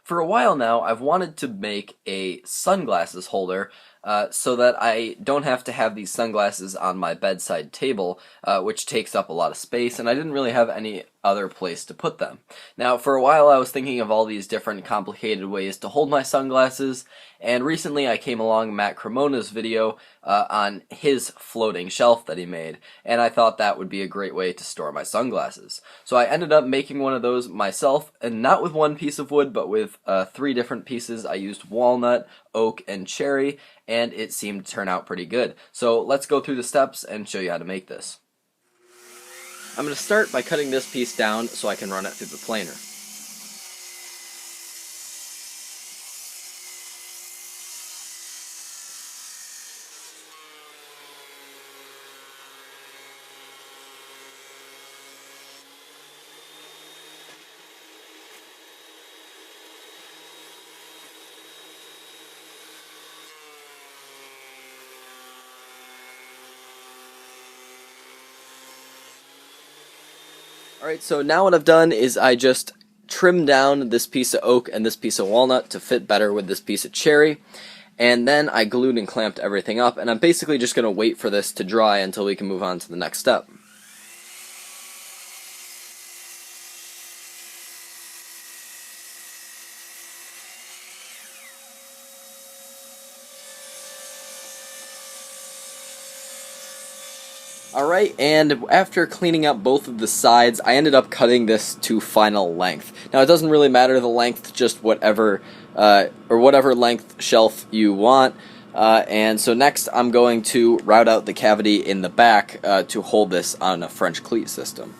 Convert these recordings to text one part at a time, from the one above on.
For a while now, I've wanted to make a sunglasses holder so that I don't have to have these sunglasses on my bedside table, which takes up a lot of space, and I didn't really have any other place to put them. Now, for a while I was thinking of all these different complicated ways to hold my sunglasses, and recently I came along Matt Cremona's video on his floating shelf that he made, and I thought that would be a great way to store my sunglasses. So I ended up making one of those myself, and not with one piece of wood, but with 3 different pieces. I used walnut, oak, and cherry, and it seemed to turn out pretty good. So let's go through the steps and show you how to make this. I'm going to start by cutting this piece down so I can run it through the planer. Alright, so now what I've done is I just trimmed down this piece of oak and this piece of walnut to fit better with this piece of cherry, and then I glued and clamped everything up, and I'm basically just going to wait for this to dry until we can move on to the next step. Alright, and after cleaning up both of the sides, I ended up cutting this to final length. Now, it doesn't really matter the length, just whatever length shelf you want. And so next, I'm going to route out the cavity in the back to hold this on a French cleat system.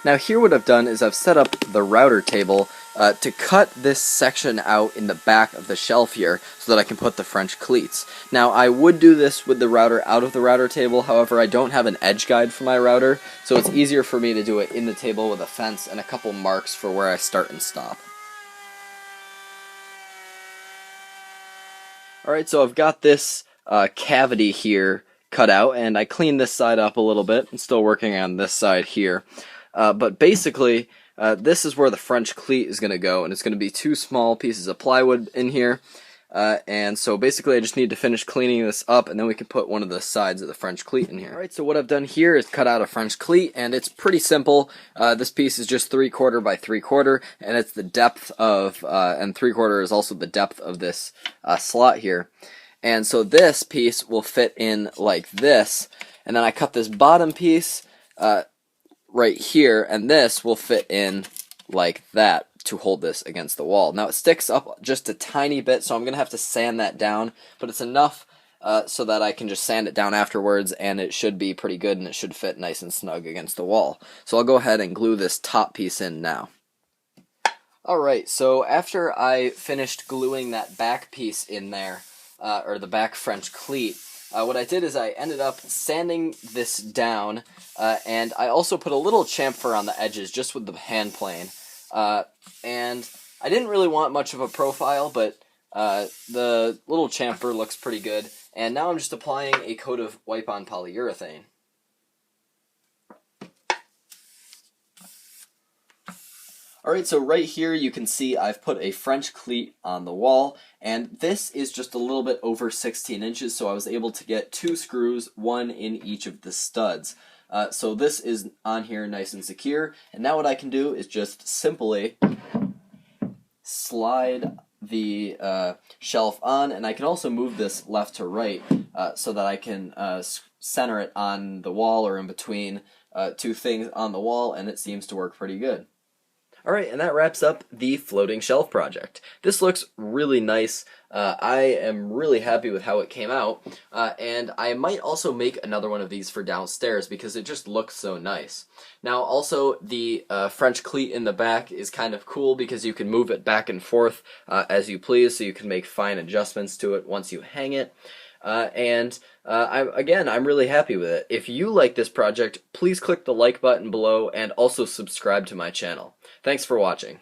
Now here what I've done is I've set up the router table to cut this section out in the back of the shelf here so that I can put the French cleats. Now I would do this with the router out of the router table, however I don't have an edge guide for my router, so it's easier for me to do it in the table with a fence and a couple marks for where I start and stop. Alright, so I've got this cavity here cut out, and I cleaned this side up a little bit. I'm still working on this side here. But basically, this is where the French cleat is going to go, and it's going to be 2 small pieces of plywood in here. And so basically I just need to finish cleaning this up, and then we can put one of the sides of the French cleat in here. Alright, so what I've done here is cut out a French cleat, and it's pretty simple. This piece is just 3/4 by 3/4, and it's the depth of, and 3/4 is also the depth of this slot here. And so this piece will fit in like this, and then I cut this bottom piece right here, and this will fit in like that to hold this against the wall. Now it sticks up just a tiny bit, so I'm going to have to sand that down, but it's enough so that I can just sand it down afterwards, and it should be pretty good, and it should fit nice and snug against the wall. So I'll go ahead and glue this top piece in now. Alright, so after I finished gluing that back piece in there, or the back French cleat, what I did is I ended up sanding this down, and I also put a little chamfer on the edges just with the hand plane. And I didn't really want much of a profile, but the little chamfer looks pretty good. And now I'm just applying a coat of wipe-on polyurethane. Alright, so right here you can see I've put a French cleat on the wall, and this is just a little bit over 16 inches, so I was able to get 2 screws, 1 in each of the studs. So this is on here nice and secure, and now what I can do is just simply slide the shelf on, and I can also move this left to right so that I can center it on the wall or in between 2 things on the wall, and it seems to work pretty good. Alright, and that wraps up the floating shelf project. This looks really nice. I am really happy with how it came out, and I might also make another one of these for downstairs because it just looks so nice. Now also the French cleat in the back is kind of cool because you can move it back and forth as you please, so you can make fine adjustments to it once you hang it. I'm really happy with it. If you like this project, please click the like button below and also subscribe to my channel. Thanks for watching.